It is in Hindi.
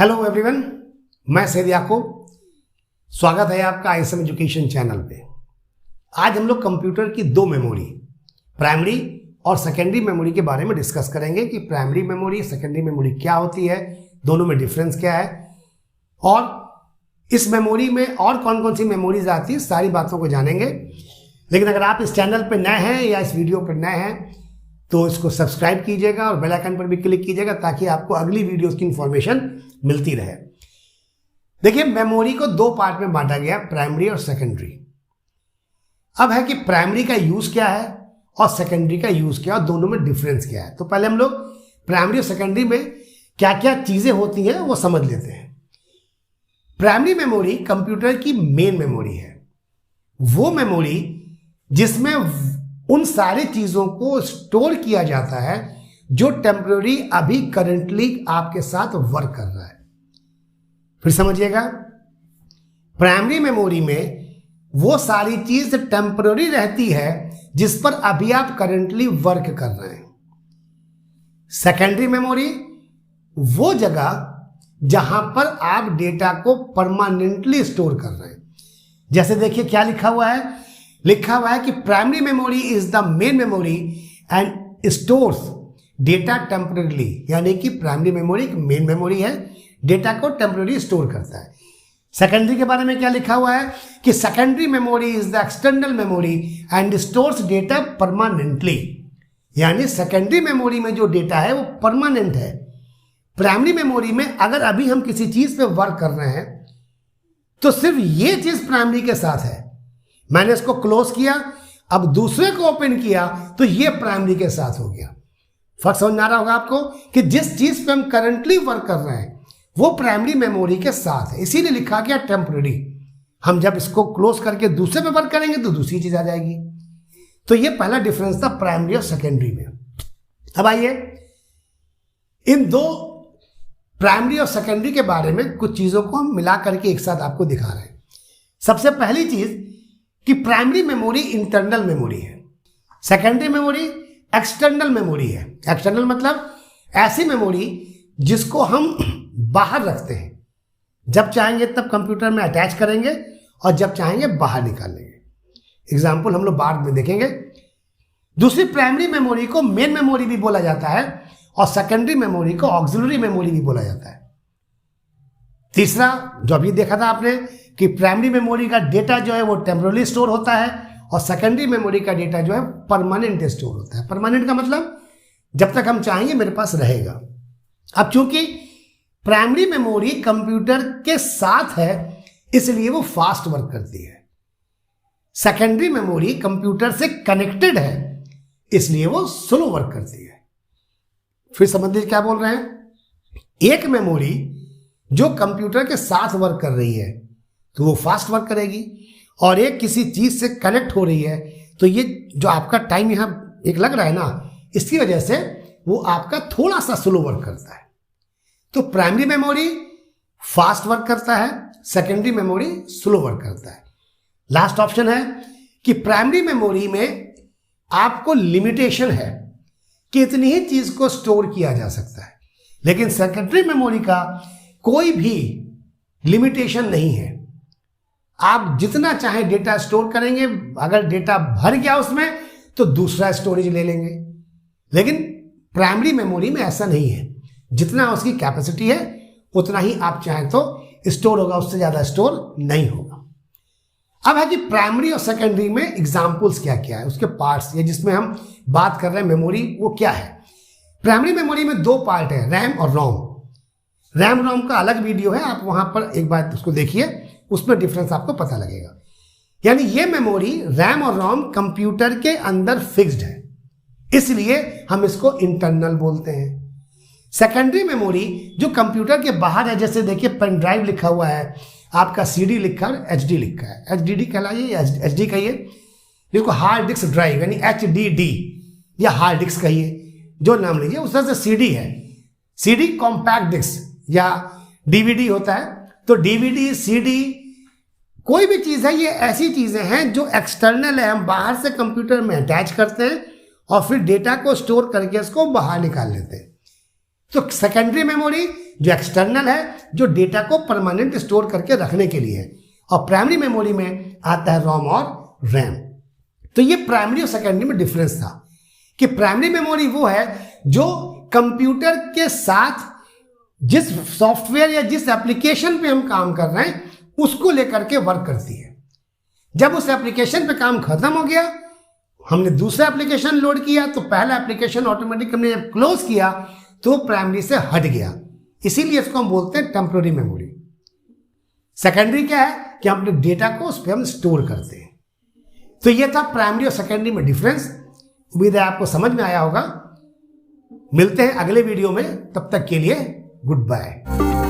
हेलो एवरीवन, मैं सैयद याकूब। स्वागत है आपका आईएसएम एजुकेशन चैनल पे। आज हम लोग कंप्यूटर की दो मेमोरी, प्राइमरी और सेकेंडरी मेमोरी के बारे में डिस्कस करेंगे कि प्राइमरी मेमोरी, सेकेंडरी मेमोरी क्या होती है, दोनों में डिफरेंस क्या है और इस मेमोरी में और कौन कौन सी मेमोरीज आती है, सारी बातों को जानेंगे। लेकिन अगर आप इस चैनल पर नए हैं या इस वीडियो पर नए हैं तो इसको सब्सक्राइब कीजिएगा और बेल आइकन पर भी क्लिक कीजिएगा ताकि आपको अगली वीडियोस की इंफॉर्मेशन मिलती रहे। देखिए, मेमोरी को दो पार्ट में बांटा गया, प्राइमरी और सेकेंडरी। अब है कि प्राइमरी का यूज क्या है और सेकेंडरी का यूज क्या है और दोनों में डिफरेंस क्या है। तो पहले हम लोग प्राइमरी और सेकेंडरी में क्या क्या चीजें होती हैं वो समझ लेते हैं। प्राइमरी मेमोरी कंप्यूटर की मेन मेमोरी है, वो मेमोरी जिसमें उन सारी चीजों को स्टोर किया जाता है जो टेम्पररी अभी करंटली आपके साथ वर्क कर रहा है। फिर समझिएगा, प्राइमरी मेमोरी में वो सारी चीज टेम्पररी रहती है जिस पर अभी आप करंटली वर्क कर रहे हैं। सेकेंडरी मेमोरी वो जगह जहां पर आप डेटा को परमानेंटली स्टोर कर रहे हैं। जैसे देखिए क्या लिखा हुआ है, कि primary memory is the main memory and stores data temporarily, यानी कि प्राइमरी मेमोरी एक मेन मेमोरी है, डेटा को टेम्पररी स्टोर करता है। सेकेंडरी के बारे में क्या लिखा हुआ है कि secondary memory is the external memory and stores data permanently, यानी सेकेंडरी मेमोरी में जो डेटा है वो परमानेंट है। प्राइमरी मेमोरी में अगर अभी हम किसी चीज पे वर्क कर रहे हैं तो सिर्फ ये चीज प्राइमरी के साथ है। मैंने इसको क्लोज किया, अब दूसरे को ओपन किया तो ये प्राइमरी के साथ हो गया। फर्क समझ में आ रहा होगा आपको कि जिस चीज पे हम करंटली वर्क कर रहे हैं वो प्राइमरी मेमोरी के साथ है, इसीलिए लिखा गया टेम्पररी। हम जब इसको क्लोज करके दूसरे पे वर्क करेंगे तो दूसरी चीज आ जाएगी। तो ये पहला डिफरेंस था प्राइमरी और सेकेंडरी में। अब आइए इन दो प्राइमरी और सेकेंडरी के बारे में कुछ चीजों को हम मिला करके एक साथ आपको दिखा रहे हैं। सबसे पहली चीज कि प्राइमरी मेमोरी इंटरनल मेमोरी है, सेकेंडरी मेमोरी एक्सटर्नल मेमोरी है। एक्सटर्नल मतलब ऐसी मेमोरी जिसको हम बाहर रखते हैं, जब चाहेंगे तब कंप्यूटर में अटैच करेंगे और जब चाहेंगे बाहर निकाल लेंगे। एग्जाम्पल हम लोग बाद में देखेंगे। दूसरी प्राइमरी मेमोरी को मेन मेमोरी भी बोला जाता है और सेकेंडरी मेमोरी को ऑक्सिलरी मेमोरी भी बोला जाता है। तीसरा जो अभी देखा था आपने कि प्राइमरी मेमोरी का डेटा जो है वो टेम्पररी स्टोर होता है और सेकेंडरी मेमोरी का डेटा जो है परमानेंट स्टोर होता है। परमानेंट का मतलब जब तक हम चाहेंगे मेरे पास रहेगा। अब चूंकि प्राइमरी मेमोरी कंप्यूटर के साथ है इसलिए वो फास्ट वर्क करती है, सेकेंडरी मेमोरी कंप्यूटर से कनेक्टेड है इसलिए वो स्लो वर्क करती है। फिर समझिए क्या बोल रहे हैं, एक मेमोरी जो कंप्यूटर के साथ वर्क कर रही है तो वो फास्ट वर्क करेगी और एक किसी चीज से कनेक्ट हो रही है तो ये जो आपका टाइम यहां एक लग रहा है ना, इसकी वजह से वो आपका थोड़ा सा स्लो वर्क करता है। तो प्राइमरी मेमोरी फास्ट वर्क करता है, सेकेंडरी मेमोरी स्लो वर्क करता है। लास्ट ऑप्शन है कि प्राइमरी मेमोरी में आपको लिमिटेशन है कि इतनी ही चीज को स्टोर किया जा सकता है, लेकिन सेकेंडरी मेमोरी का कोई भी लिमिटेशन नहीं है। आप जितना चाहे डेटा स्टोर करेंगे, अगर डेटा भर गया उसमें तो दूसरा स्टोरेज ले लेंगे, लेकिन प्राइमरी मेमोरी में ऐसा नहीं है। जितना उसकी कैपेसिटी है उतना ही आप चाहें तो स्टोर होगा, उससे ज्यादा स्टोर नहीं होगा। अब है कि प्राइमरी और सेकेंडरी में एग्जाम्पल्स क्या क्या है, उसके पार्ट्स, ये जिसमें हम बात कर रहे हैं मेमोरी वो क्या है। प्राइमरी मेमोरी में दो पार्ट है, रैम और रोम। रैम रोम का अलग वीडियो है, आप वहां पर एक बार उसको देखिए, उसमें डिफरेंस आपको पता लगेगा। यानी ये मेमोरी रैम और रोम कंप्यूटर के अंदर फिक्स्ड है, इसलिए हम इसको इंटरनल बोलते हैं। सेकेंडरी मेमोरी जो कंप्यूटर के बाहर है, जैसे देखिए पेन ड्राइव लिखा हुआ है, आपका CD लिखा है, HD लिखा है, HDD कहलाइए, HD कहिए, जिसको हार्ड डिस्क ड्राइव यानी HDD या हार्ड डिस्क कहिए, जो नाम लीजिए। उस तरह से CD है, CD कॉम्पैक्ट डिस्क या DVD होता है। तो DVD, CD कोई भी चीज है, ये ऐसी चीजें हैं जो एक्सटर्नल है, हम बाहर से कंप्यूटर में अटैच करते हैं और फिर डेटा को स्टोर करके इसको बाहर निकाल लेते हैं। तो सेकेंडरी मेमोरी जो एक्सटर्नल है, जो डेटा को परमानेंट स्टोर करके रखने के लिए है, और प्राइमरी मेमोरी में आता है रोम और रैम। तो ये प्राइमरी और सेकेंडरी में डिफरेंस था कि प्राइमरी मेमोरी वो है जो कंप्यूटर के साथ जिस सॉफ्टवेयर या जिस एप्लीकेशन पे हम काम कर रहे हैं उसको लेकर के वर्क करती है। जब उस एप्लीकेशन पे काम खत्म हो गया, हमने दूसरा एप्लीकेशन लोड किया, तो पहला एप्लीकेशन ऑटोमेटिक हमने जब क्लोज किया तो प्राइमरी से हट गया, इसीलिए इसको हम बोलते हैं टेम्पररी मेमोरी। सेकेंडरी क्या है कि हम अपने डेटा को उस पर हम स्टोर करते हैं। तो ये था प्राइमरी और सेकेंडरी में डिफरेंस। उम्मीद है आपको समझ में आया होगा। मिलते हैं अगले वीडियो में, तब तक के लिए गुड बाय।